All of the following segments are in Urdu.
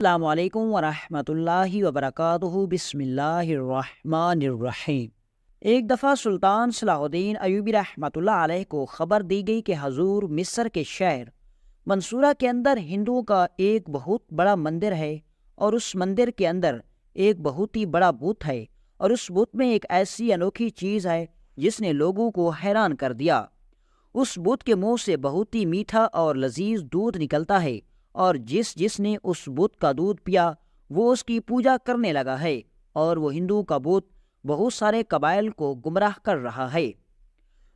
السلام علیکم ورحمۃ اللہ وبرکاتہ۔ بسم اللہ الرحمن الرحیم۔ ایک دفعہ سلطان صلاح الدین ایوبی رحمۃ اللہ علیہ کو خبر دی گئی کہ حضور مصر کے شہر منصورہ کے اندر ہندوؤں کا ایک بہت بڑا مندر ہے، اور اس مندر کے اندر ایک بہت ہی بڑا بت ہے، اور اس بت میں ایک ایسی انوکھی چیز ہے جس نے لوگوں کو حیران کر دیا۔ اس بت کے منہ سے بہت ہی میٹھا اور لذیذ دودھ نکلتا ہے، اور جس نے اس بت کا دودھ پیا وہ اس کی پوجا کرنے لگا ہے، اور وہ ہندو کا بت بہت سارے قبائل کو گمراہ کر رہا ہے۔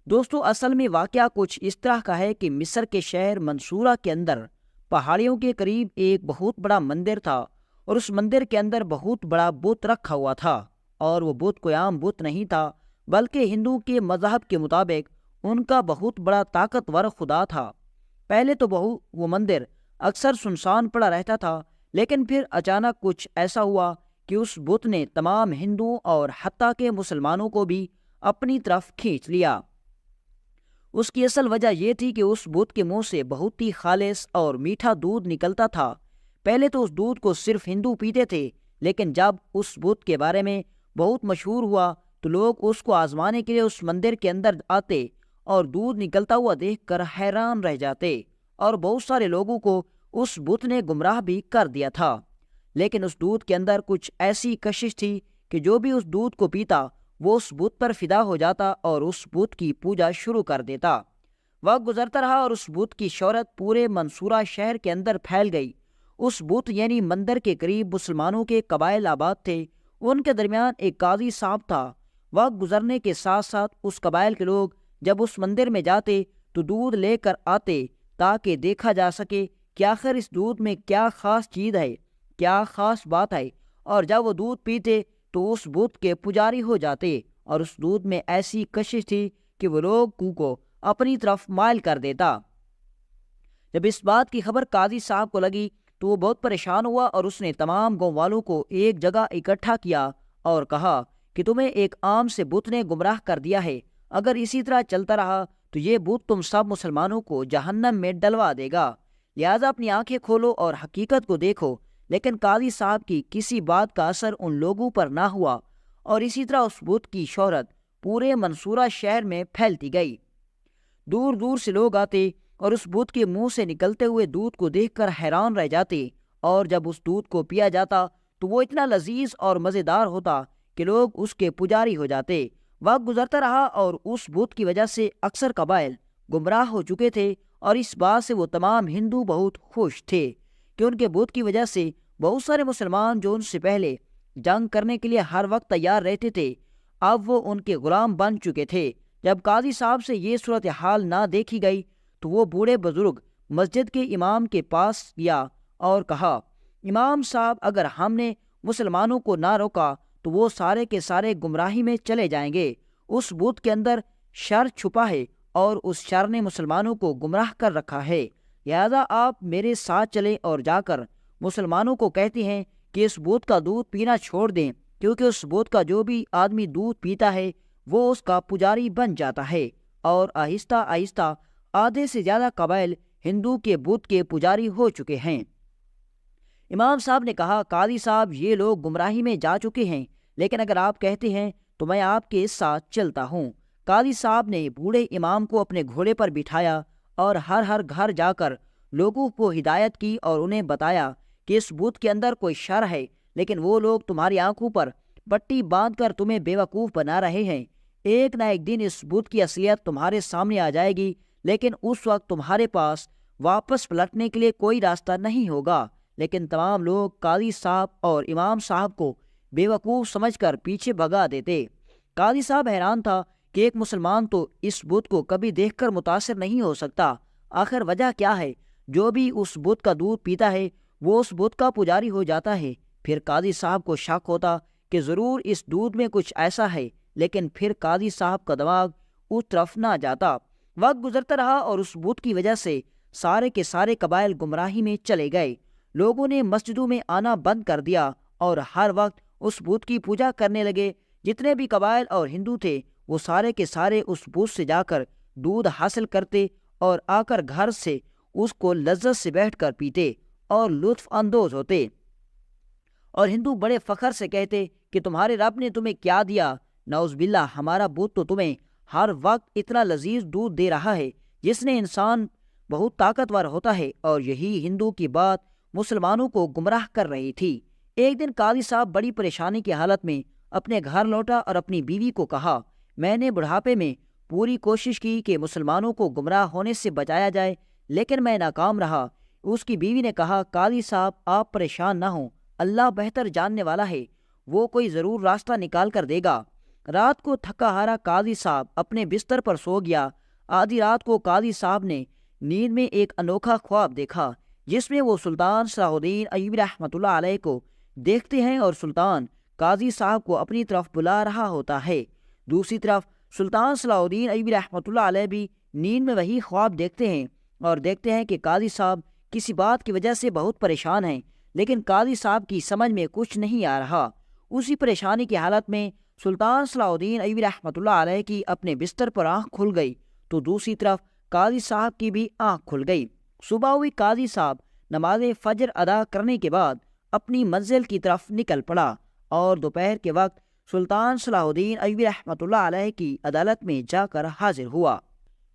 دوستو، اصل میں واقعہ کچھ اس طرح کا ہے کہ مصر کے شہر منصورہ کے اندر پہاڑیوں کے قریب ایک بہت بڑا مندر تھا، اور اس مندر کے اندر بہت بڑا بت رکھا ہوا تھا، اور وہ بت کوئی عام بت نہیں تھا، بلکہ ہندو کے مذہب کے مطابق ان کا بہت بڑا طاقتور خدا تھا۔ پہلے تو وہ مندر اکثر سنسان پڑا رہتا تھا، لیکن پھر اچانک کچھ ایسا ہوا کہ اس بت نے تمام ہندوؤں اور حتیٰ کہ مسلمانوں کو بھی اپنی طرف کھینچ لیا۔ اس کی اصل وجہ یہ تھی کہ اس بت کے منہ سے بہت ہی خالص اور میٹھا دودھ نکلتا تھا۔ پہلے تو اس دودھ کو صرف ہندو پیتے تھے، لیکن جب اس بت کے بارے میں بہت مشہور ہوا تو لوگ اس کو آزمانے کے لیے اس مندر کے اندر آتے اور دودھ نکلتا ہوا دیکھ کر حیران رہ جاتے، اور بہت سارے لوگوں کو اس بت نے گمراہ بھی کر دیا تھا۔ لیکن اس دودھ کے اندر کچھ ایسی کشش تھی کہ جو بھی اس دودھ کو پیتا وہ اس بت پر فدا ہو جاتا اور اس بت کی پوجا شروع کر دیتا۔ وقت گزرتا رہا اور اس بت کی شہرت پورے منصورہ شہر کے اندر پھیل گئی۔ اس بت یعنی مندر کے قریب مسلمانوں کے قبائل آباد تھے، ان کے درمیان ایک قاضی صاحب تھا۔ وقت گزرنے کے ساتھ ساتھ اس قبائل کے لوگ جب اس مندر میں جاتے تو دودھ لے کر آتے تاکہ دیکھا جا سکے کہ آخر اس دودھ میں کیا خاص چیز ہے، کیا خاص بات ہے، اور جب وہ دودھ پیتے تو اس بت کے پجاری ہو جاتے، اور اس دودھ میں ایسی کشش تھی کہ وہ لوگوں کو اپنی طرف مائل کر دیتا۔ جب اس بات کی خبر قاضی صاحب کو لگی تو وہ بہت پریشان ہوا، اور اس نے تمام گاؤں والوں کو ایک جگہ اکٹھا کیا اور کہا کہ تمہیں ایک عام سے بت نے گمراہ کر دیا ہے، اگر اسی طرح چلتا رہا تو یہ بت تم سب مسلمانوں کو جہنم میں ڈلوا دے گا، لہٰذا اپنی آنکھیں کھولو اور حقیقت کو دیکھو۔ لیکن قاضی صاحب کی کسی بات کا اثر ان لوگوں پر نہ ہوا، اور اسی طرح اس بت کی شہرت پورے منصورہ شہر میں پھیلتی گئی۔ دور دور سے لوگ آتے اور اس بت کے منہ سے نکلتے ہوئے دودھ کو دیکھ کر حیران رہ جاتے، اور جب اس دودھ کو پیا جاتا تو وہ اتنا لذیذ اور مزیدار ہوتا کہ لوگ اس کے پجاری ہو جاتے۔ وقت گزرتا رہا اور اس بت کی وجہ سے اکثر قبائل گمراہ ہو چکے تھے، اور اس بات سے وہ تمام ہندو بہت خوش تھے کہ ان کے بت کی وجہ سے بہت سارے مسلمان جو ان سے پہلے جنگ کرنے کے لیے ہر وقت تیار رہتے تھے اب وہ ان کے غلام بن چکے تھے۔ جب قاضی صاحب سے یہ صورتحال نہ دیکھی گئی تو وہ بوڑھے بزرگ مسجد کے امام کے پاس گیا اور کہا، امام صاحب، اگر ہم نے مسلمانوں کو نہ روکا تو وہ سارے کے سارے گمراہی میں چلے جائیں گے۔ اس بت کے اندر شر چھپا ہے، اور اس شر نے مسلمانوں کو گمراہ کر رکھا ہے، لہذا آپ میرے ساتھ چلیں اور جا کر مسلمانوں کو کہتے ہیں کہ اس بت کا دودھ پینا چھوڑ دیں، کیونکہ اس بت کا جو بھی آدمی دودھ پیتا ہے وہ اس کا پجاری بن جاتا ہے۔ اور آہستہ آہستہ آدھے سے زیادہ قبائل ہندو کے بت کے پجاری ہو چکے ہیں۔ امام صاحب نے کہا، قاضی صاحب، یہ لوگ گمراہی میں جا چکے ہیں، لیکن اگر آپ کہتے ہیں تو میں آپ کے ساتھ چلتا ہوں۔ قاضی صاحب نے بوڑھے امام کو اپنے گھوڑے پر بٹھایا اور ہر گھر جا کر لوگوں کو ہدایت کی اور انہیں بتایا کہ اس بت کے اندر کوئی شر ہے، لیکن وہ لوگ تمہاری آنکھوں پر پٹی باندھ کر تمہیں بیوقوف بنا رہے ہیں۔ ایک نہ ایک دن اس بت کی اصلیت تمہارے سامنے آ جائے گی، لیکن اس وقت تمہارے پاس واپس پلٹنے کے لیے کوئی راستہ نہیں ہوگا۔ لیکن تمام لوگ قاضی صاحب اور امام صاحب کو بیوقوف سمجھ کر پیچھے بھگا دیتے۔ قاضی صاحب حیران تھا کہ ایک مسلمان تو اس بت کو کبھی دیکھ کر متاثر نہیں ہو سکتا، آخر وجہ کیا ہے؟ جو بھی اس بت کا دودھ پیتا ہے وہ اس بت کا پجاری ہو جاتا ہے۔ پھر قاضی صاحب کو شک ہوتا کہ ضرور اس دودھ میں کچھ ایسا ہے، لیکن پھر قاضی صاحب کا دماغ اس طرف نہ جاتا۔ وقت گزرتا رہا اور اس بت کی وجہ سے سارے کے سارے قبائل گمراہی میں چلے گئے۔ لوگوں نے مسجدوں میں آنا بند کر دیا اور ہر وقت اس بت کی پوجا کرنے لگے۔ جتنے بھی قبائل اور ہندو تھے وہ سارے کے سارے اس بت سے جا کر دودھ حاصل کرتے اور آ کر گھر سے اس کو لذت سے بیٹھ کر پیتے اور لطف اندوز ہوتے۔ اور ہندو بڑے فخر سے کہتے کہ تمہارے رب نے تمہیں کیا دیا؟ نعوذ باللہ، ہمارا بت تو تمہیں ہر وقت اتنا لذیذ دودھ دے رہا ہے جس نے انسان بہت طاقتور ہوتا ہے۔ اور یہی ہندو کی بات مسلمانوں کو گمراہ کر رہی تھی۔ ایک دن قاضی صاحب بڑی پریشانی کی حالت میں اپنے گھر لوٹا اور اپنی بیوی کو کہا، میں نے بڑھاپے میں پوری کوشش کی کہ مسلمانوں کو گمراہ ہونے سے بچایا جائے، لیکن میں ناکام رہا۔ اس کی بیوی نے کہا، قاضی صاحب آپ پریشان نہ ہوں، اللہ بہتر جاننے والا ہے، وہ کوئی ضرور راستہ نکال کر دے گا۔ رات کو تھکا ہارا قاضی صاحب اپنے بستر پر سو گیا۔ آدھی رات کو قاضی صاحب نے نیند میں ایک انوکھا خواب دیکھا جس میں وہ سلطان صلاح الدین ایوبی رحمۃ اللہ علیہ کو دیکھتے ہیں اور سلطان قاضی صاحب کو اپنی طرف بلا رہا ہوتا ہے۔ دوسری طرف سلطان صلاح الدین ایوبی رحمۃ اللہ علیہ بھی نیند میں وہی خواب دیکھتے ہیں اور دیکھتے ہیں کہ قاضی صاحب کسی بات کی وجہ سے بہت پریشان ہیں، لیکن قاضی صاحب کی سمجھ میں کچھ نہیں آ رہا۔ اسی پریشانی کی حالت میں سلطان صلاح الدین ایوبی رحمۃ اللہ علیہ کی اپنے بستر پر آنکھ کھل گئی تو دوسری طرف قاضی صاحب کی بھی آنکھ کھل گئی۔ صبح ہوئی، قاضی صاحب نماز فجر ادا کرنے کے بعد اپنی منزل کی طرف نکل پڑا اور دوپہر کے وقت سلطان صلاح الدین ایوبی رحمۃ اللہ علیہ کی عدالت میں جا کر حاضر ہوا۔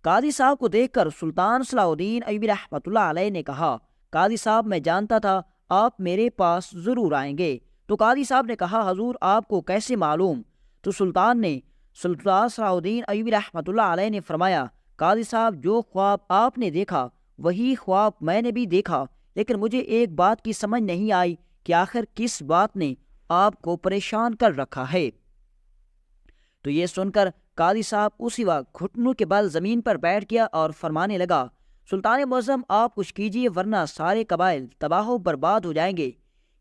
قاضی صاحب کو دیکھ کر سلطان صلاح الدین ایوبی رحمۃ اللہ علیہ نے کہا، قاضی صاحب میں جانتا تھا آپ میرے پاس ضرور آئیں گے۔ تو قاضی صاحب نے کہا، حضور آپ کو کیسے معلوم؟ تو سلطان صلاح الدین ایوبی رحمۃ اللہ علیہ نے فرمایا، قاضی صاحب جو خواب آپ نے دیکھا وہی خواب میں نے بھی دیکھا، لیکن مجھے ایک بات کی سمجھ نہیں آئی کہ آخر کس بات نے آپ کو پریشان کر رکھا ہے۔ تو یہ سن کر قاضی صاحب اسی وقت گھٹنوں کے بل زمین پر بیٹھ گیا اور فرمانے لگا، سلطان معظم آپ کچھ کیجیے ورنہ سارے قبائل تباہ و برباد ہو جائیں گے۔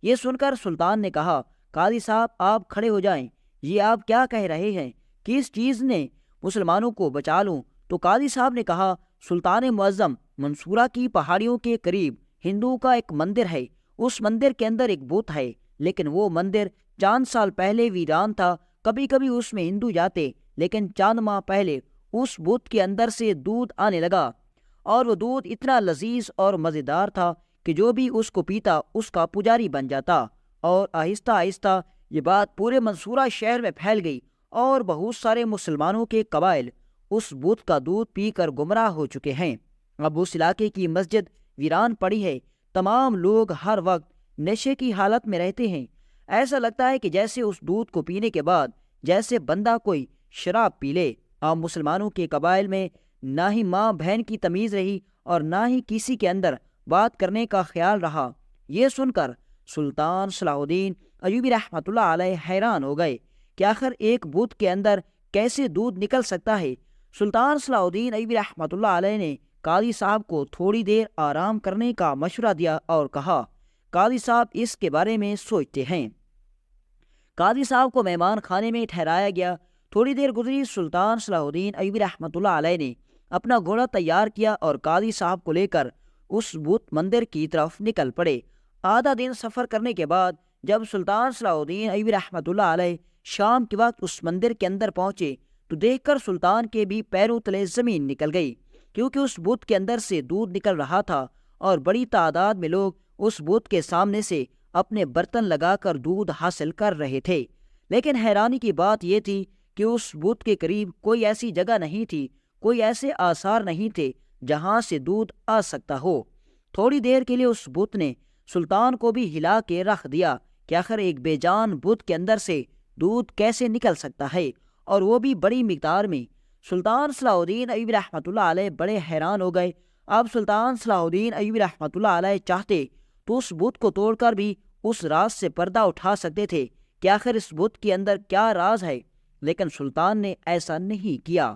یہ سن کر سلطان نے کہا، قاضی صاحب آپ کھڑے ہو جائیں، یہ آپ کیا کہہ رہے ہیں؟ کس چیز نے مسلمانوں کو بچا لوں؟ تو قاضی صاحب نے کہا، سلطان معظم منصورہ کی پہاڑیوں کے قریب ہندوؤں کا ایک مندر ہے، اس مندر کے اندر ایک بت ہے، لیکن وہ مندر چاند سال پہلے ویران تھا۔ کبھی کبھی اس میں ہندو جاتے، لیکن چاند ماہ پہلے اس بت کے اندر سے دودھ آنے لگا اور وہ دودھ اتنا لذیذ اور مزیدار تھا کہ جو بھی اس کو پیتا اس کا پجاری بن جاتا۔ اور آہستہ آہستہ یہ بات پورے منصورہ شہر میں پھیل گئی اور بہت سارے مسلمانوں کے قبائل اس بت کا دودھ پی کر گمراہ ہو چکے ہیں۔ اب اس علاقے کی مسجد ویران پڑی ہے، تمام لوگ ہر وقت نشے کی حالت میں رہتے ہیں۔ ایسا لگتا ہے کہ جیسے اس دودھ کو پینے کے بعد جیسے بندہ کوئی شراب پی لے۔ اب مسلمانوں کے قبائل میں نہ ہی ماں بہن کی تمیز رہی اور نہ ہی کسی کے اندر بات کرنے کا خیال رہا۔ یہ سن کر سلطان صلاح الدین ایوبی رحمۃ اللہ علیہ حیران ہو گئے کہ آخر ایک بت کے اندر کیسے دودھ نکل سکتا ہے۔ سلطان صلاح الدین ایوبی رحمۃ اللہ علیہ نے قاضی صاحب کو تھوڑی دیر آرام کرنے کا مشورہ دیا اور کہا، قاضی صاحب اس کے بارے میں سوچتے ہیں۔ قاضی صاحب کو مہمان خانے میں ٹھہرایا گیا۔ تھوڑی دیر گزری، سلطان صلاح الدین ایوبی رحمۃ اللہ علیہ نے اپنا گھوڑا تیار کیا اور قاضی صاحب کو لے کر اس بت مندر کی طرف نکل پڑے۔ آدھا دن سفر کرنے کے بعد جب سلطان صلاح الدین ایوبی رحمۃ اللہ علیہ شام کے وقت اس مندر کے اندر پہنچے تو دیکھ کر سلطان کے بھی پیروں تلے زمین نکل گئی، کیونکہ اس بت کے اندر سے دودھ نکل رہا تھا اور بڑی تعداد میں لوگ اس بت کے سامنے سے اپنے برتن لگا کر دودھ حاصل کر رہے تھے۔ لیکن حیرانی کی بات یہ تھی کہ اس بت کے قریب کوئی ایسی جگہ نہیں تھی، کوئی ایسے آثار نہیں تھے جہاں سے دودھ آ سکتا ہو۔ تھوڑی دیر کے لیے اس بت نے سلطان کو بھی ہلا کے رکھ دیا کہ آخر ایک بے جان بت کے اندر سے دودھ کیسے نکل سکتا ہے، اور وہ بھی بڑی مقدار میں۔ سلطان صلاح الدین ایوبی رحمۃ اللہ علیہ بڑے حیران ہو گئے۔ اب سلطان صلاح الدین ایوبی رحمۃ اللہ علیہ چاہتے تو اس بت کو توڑ کر بھی اس راز سے پردہ اٹھا سکتے تھے کہ آخر اس بت کے اندر کیا راز ہے، لیکن سلطان نے ایسا نہیں کیا،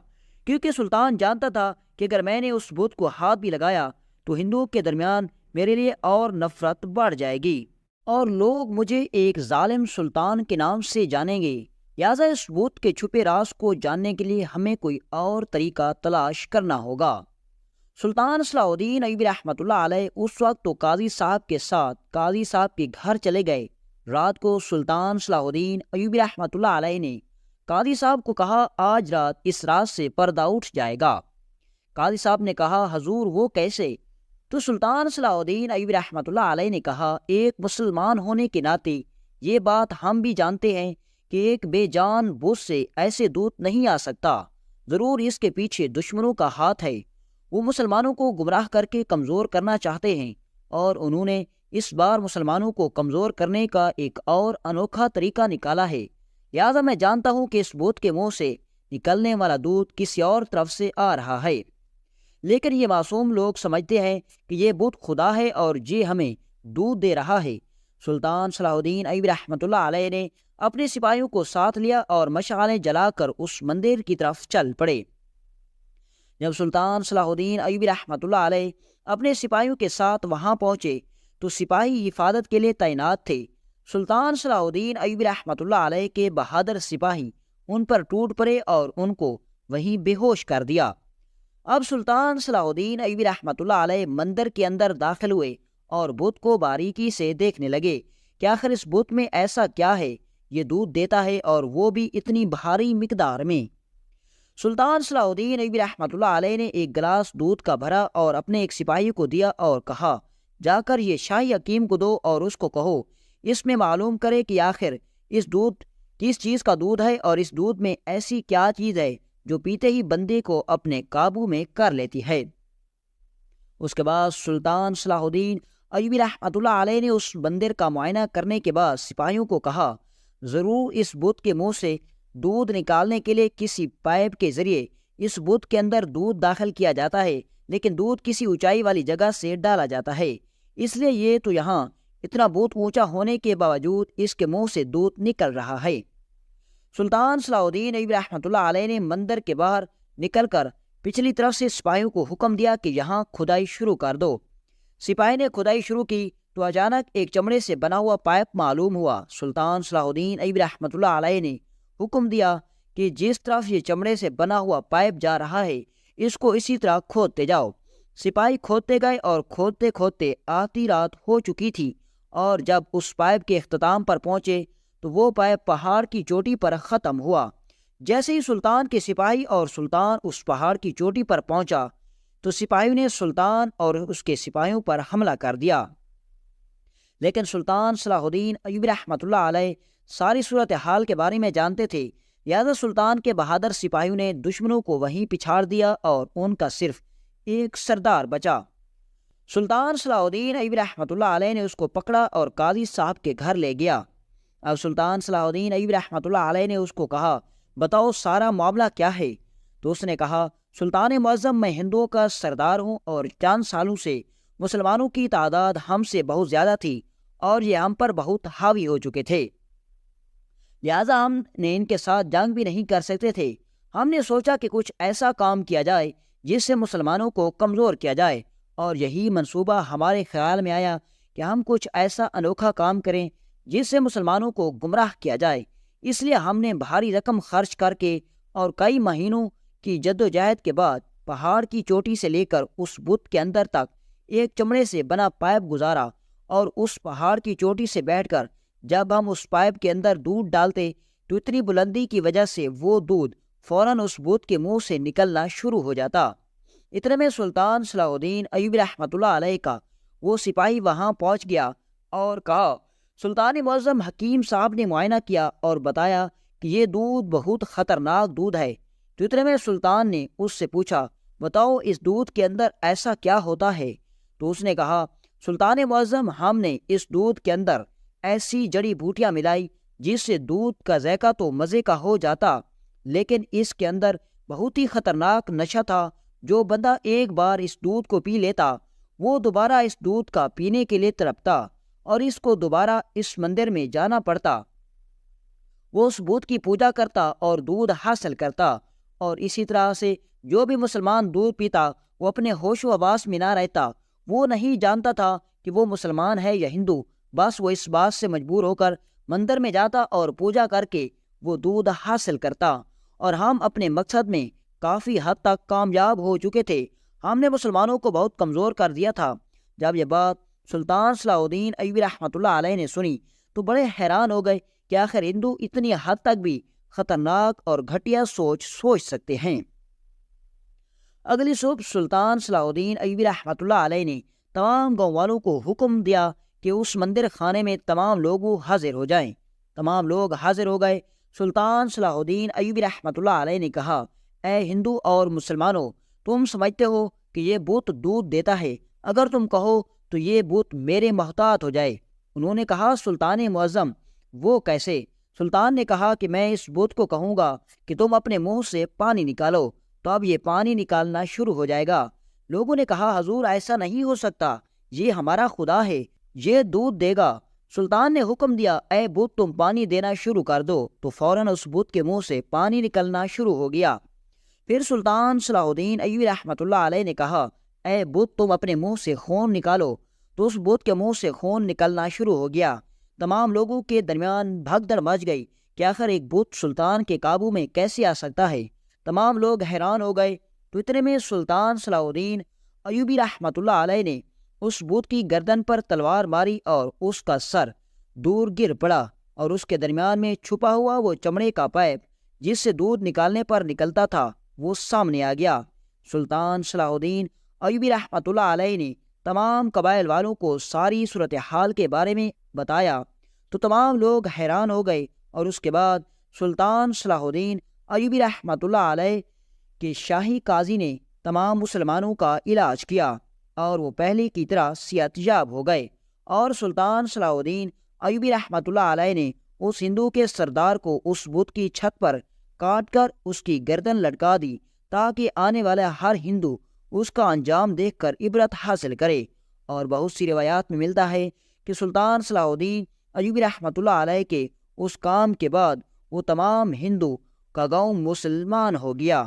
کیونکہ سلطان جانتا تھا کہ اگر میں نے اس بت کو ہاتھ بھی لگایا تو ہندوؤں کے درمیان میرے لیے اور نفرت بڑھ جائے گی اور لوگ مجھے ایک ظالم سلطان کے نام سے جانیں گے۔ لہٰذا اس بت کے چھپے راز کو جاننے کے لیے ہمیں کوئی اور طریقہ تلاش کرنا ہوگا۔ سلطان صلاح الدین ایوبی رحمۃ اللہ علیہ اس وقت تو قاضی صاحب کے ساتھ قاضی صاحب کے گھر چلے گئے۔ رات کو سلطان صلاح الدین ایوبی رحمۃ اللہ علیہ نے قاضی صاحب کو کہا، آج رات اس راز سے پردہ اٹھ جائے گا۔ قاضی صاحب نے کہا، حضور وہ کیسے؟ تو سلطان صلاح الدین ایوبی رحمۃ اللہ علیہ نے کہا، ایک مسلمان ہونے کے ناطے یہ بات ہم بھی جانتے ہیں کہ ایک بے جان بت سے ایسے دودھ نہیں آ سکتا، ضرور اس کے پیچھے دشمنوں کا ہاتھ ہے۔ وہ مسلمانوں کو گمراہ کر کے کمزور کرنا چاہتے ہیں، اور انہوں نے اس بار مسلمانوں کو کمزور کرنے کا ایک اور انوکھا طریقہ نکالا ہے۔ لہٰذا میں جانتا ہوں کہ اس بت کے منہ سے نکلنے والا دودھ کسی اور طرف سے آ رہا ہے، لیکن یہ معصوم لوگ سمجھتے ہیں کہ یہ بت خدا ہے اور یہ ہمیں دودھ دے رہا ہے۔ سلطان صلاح الدین ایوبی رحمۃ اللہ علیہ نے اپنے سپاہیوں کو ساتھ لیا اور مشعلیں جلا کر اس مندر کی طرف چل پڑے۔ جب سلطان صلاح الدین ایوبی رحمۃ اللہ علیہ اپنے سپاہیوں کے ساتھ وہاں پہنچے تو سپاہی حفاظت کے لیے تعینات تھے۔ سلطان صلاح الدین ایوبی رحمۃ اللہ علیہ کے بہادر سپاہی ان پر ٹوٹ پڑے اور ان کو وہیں بے ہوش کر دیا۔ اب سلطان صلاح الدین ایوبی رحمۃ اللہ علیہ مندر کے اندر داخل ہوئے اور بت کو باریکی سے دیکھنے لگے کہ آخر اس بت میں ایسا کیا ہے، یہ دودھ دیتا ہے اور وہ بھی اتنی بھاری مقدار میں۔ سلطان صلاح الدین ایوبی رحمۃ اللہ علیہ نے ایک گلاس دودھ کا بھرا اور اپنے ایک سپاہی کو دیا اور کہا، جا کر یہ شاہی حکیم کو دو اور اس کو کہو اس میں معلوم کرے کہ آخر اس دودھ کس چیز کا دودھ ہے اور اس دودھ میں ایسی کیا چیز ہے جو پیتے ہی بندے کو اپنے قابو میں کر لیتی ہے۔ اس کے بعد سلطان صلاح الدین ایوبی رحمۃ اللہ علیہ نے اس مندر کا معائنہ کرنے کے بعد سپاہیوں کو کہا، ضرور اس بت کے منہ سے دودھ نکالنے کے لیے کسی پائپ کے ذریعے اس بت کے اندر دودھ داخل کیا جاتا ہے، لیکن دودھ کسی اونچائی والی جگہ سے ڈالا جاتا ہے، اس لیے یہ تو یہاں اتنا بہت اونچا ہونے کے باوجود اس کے منہ سے دودھ نکل رہا ہے۔ سلطان صلاح الدین ایوبی رحمۃ اللہ علیہ نے مندر کے باہر نکل کر پچھلی طرف سے سپاہیوں کو حکم دیا کہ یہاں کھدائی شروع کر دو۔ سپاہی نے کھدائی شروع کی تو اچانک ایک چمڑے سے بنا ہوا پائپ معلوم ہوا۔ سلطان صلاح الدین ایوبی رحمۃ اللہ علیہ نے حکم دیا کہ جس طرف یہ چمڑے سے بنا ہوا پائپ جا رہا ہے اس کو اسی طرح کھودتے جاؤ۔ سپاہی کھودتے گئے اور کھودتے کھودتے آدھی رات ہو چکی تھی، اور جب اس پائپ کے اختتام پر پہنچے تو وہ پائپ پہاڑ کی چوٹی پر ختم ہوا۔ جیسے ہی سلطان کے سپاہی اور سلطان اس پہاڑ کی چوٹی پر پہنچا تو سپاہیوں نے سلطان اور اس کے سپاہیوں پر حملہ کر دیا، لیکن سلطان صلاح الدین ایوبی رحمۃ اللہ علیہ ساری صورتحال کے بارے میں جانتے تھے، لہذا سلطان کے بہادر سپاہیوں نے دشمنوں کو وہیں پچھاڑ دیا اور ان کا صرف ایک سردار بچا۔ سلطان صلاح الدین ایوبی رحمۃ اللہ علیہ نے اس کو پکڑا اور قاضی صاحب کے گھر لے گیا۔ اب سلطان صلاح الدین ایوبی رحمۃ اللہ علیہ نے اس کو کہا، بتاؤ سارا معاملہ کیا ہے؟ تو اس نے کہا، سلطان معظم، میں ہندوؤں کا سردار ہوں اور چند سالوں سے مسلمانوں کی تعداد ہم سے بہت زیادہ تھی اور یہ ہم پر بہت حاوی ہو چکے تھے، لہٰذا ہم نے ان کے ساتھ جنگ بھی نہیں کر سکتے تھے۔ ہم نے سوچا کہ کچھ ایسا کام کیا جائے جس سے مسلمانوں کو کمزور کیا جائے، اور یہی منصوبہ ہمارے خیال میں آیا کہ ہم کچھ ایسا انوکھا کام کریں جس سے مسلمانوں کو گمراہ کیا جائے۔ اس لیے ہم نے بھاری رقم خرچ کر کے اور کئی مہینوں کی جدوجہد کے بعد پہاڑ کی چوٹی سے لے کر اس بت کے اندر تک ایک چمڑے سے بنا پائپ گزارا، اور اس پہاڑ کی چوٹی سے بیٹھ کر جب ہم اس پائپ کے اندر دودھ ڈالتے تو اتنی بلندی کی وجہ سے وہ دودھ فوراً اس بت کے منہ سے نکلنا شروع ہو جاتا۔ اتنے میں سلطان صلاح الدین ایوبی رحمۃ اللہ علیہ کا وہ سپاہی وہاں پہنچ گیا اور کہا، سلطان معظم، حکیم صاحب نے معائنہ کیا اور بتایا کہ یہ دودھ بہت خطرناک دودھ ہے۔ تو اتنے میں سلطان نے اس سے پوچھا، بتاؤ اس دودھ کے اندر ایسا کیا ہوتا ہے؟ تو اس نے کہا، سلطان معظم، ہم نے اس دودھ کے اندر ایسی جڑی بوٹیاں ملائی جس سے دودھ کا ذائقہ تو مزے کا ہو جاتا، لیکن اس کے اندر بہت ہی خطرناک نشہ تھا۔ جو بندہ ایک بار اس دودھ کو پی لیتا وہ دوبارہ اس دودھ کا پینے کے لیے تڑپتا اور اس کو دوبارہ اس مندر میں جانا پڑتا۔ وہ اس بت کی پوجا کرتا اور دودھ حاصل کرتا، اور اسی طرح سے جو بھی مسلمان دودھ پیتا وہ اپنے ہوش و حواس میں نہ رہتا۔ وہ نہیں جانتا تھا کہ وہ مسلمان ہے یا ہندو، بس وہ اس بات سے مجبور ہو کر مندر میں جاتا اور پوجا کر کے وہ دودھ حاصل کرتا، اور ہم اپنے مقصد میں کافی حد تک کامیاب ہو چکے تھے۔ ہم نے مسلمانوں کو بہت کمزور کر دیا تھا۔ جب یہ بات سلطان صلاح الدین ایوبی رحمۃ اللہ علیہ نے سنی تو بڑے حیران ہو گئے کہ آخر ہندو اتنی حد تک بھی خطرناک اور گھٹیا سوچ سکتے ہیں۔ اگلی صبح سلطان صلاح الدین ایوبی رحمۃ اللہ علیہ نے تمام گاؤں والوں کو حکم دیا کہ اس مندر خانے میں تمام لوگ حاضر ہو جائیں۔ تمام لوگ حاضر ہو گئے۔ سلطان صلاح الدین ایوبی رحمۃ اللہ علیہ نے کہا، اے ہندو اور مسلمانوں، تم سمجھتے ہو کہ یہ بت دودھ دیتا ہے، اگر تم کہو تو یہ بت میرے محتاط ہو جائے۔ انہوں نے کہا، سلطان معظم، وہ کیسے؟ سلطان نے کہا کہ میں اس بت کو کہوں گا کہ تم اپنے منہ سے پانی نکالو تو اب یہ پانی نکالنا شروع ہو جائے گا۔ لوگوں نے کہا، حضور ایسا نہیں ہو سکتا، یہ ہمارا خدا ہے، یہ دودھ دے گا۔ سلطان نے حکم دیا، اے بت تم پانی دینا شروع کر دو، تو فوراً اس بت کے منہ سے پانی نکلنا شروع ہو گیا۔ پھر سلطان صلاح الدین ایوبی رحمۃ اللہ علیہ نے کہا، اے بت تم اپنے منہ سے خون نکالو، تو اس بت کے منہ سے خون نکلنا شروع ہو گیا۔ تمام لوگوں کے درمیان بھگدڑ مچ گئی کہ آخر ایک بت سلطان کے قابو میں کیسے آ سکتا ہے۔ تمام لوگ حیران ہو گئے۔ تو اتنے میں سلطان صلاح الدین ایوبی رحمۃ اللہ علیہ نے اس بت کی گردن پر تلوار ماری اور اس کا سر دور گر پڑا، اور اس کے درمیان میں چھپا ہوا وہ چمڑے کا پائپ جس سے دودھ نکالنے پر نکلتا تھا وہ سامنے آ گیا۔ سلطان صلاح الدین ایوبی رحمۃ اللہ علیہ نے تمام قبائل والوں کو ساری صورتحال کے بارے میں بتایا تو تمام لوگ حیران ہو گئے، اور اس کے بعد سلطان صلاح الدین ایوبی رحمۃ اللہ علیہ کے شاہی قاضی نے تمام مسلمانوں کا علاج کیا اور وہ پہلے کی طرح صحت یاب ہو گئے۔ اور سلطان صلاح الدین ایوبی رحمۃ اللہ علیہ نے اس ہندو کے سردار کو اس بت کی چھت پر کاٹ کر اس کی گردن لٹکا دی تاکہ آنے والا ہر ہندو اس کا انجام دیکھ کر عبرت حاصل کرے۔ اور بہت سی روایات میں ملتا ہے کہ سلطان صلاح الدین ایوبی رحمۃ اللہ علیہ کے اس کام کے بعد وہ تمام ہندو کا گاؤں مسلمان ہو گیا۔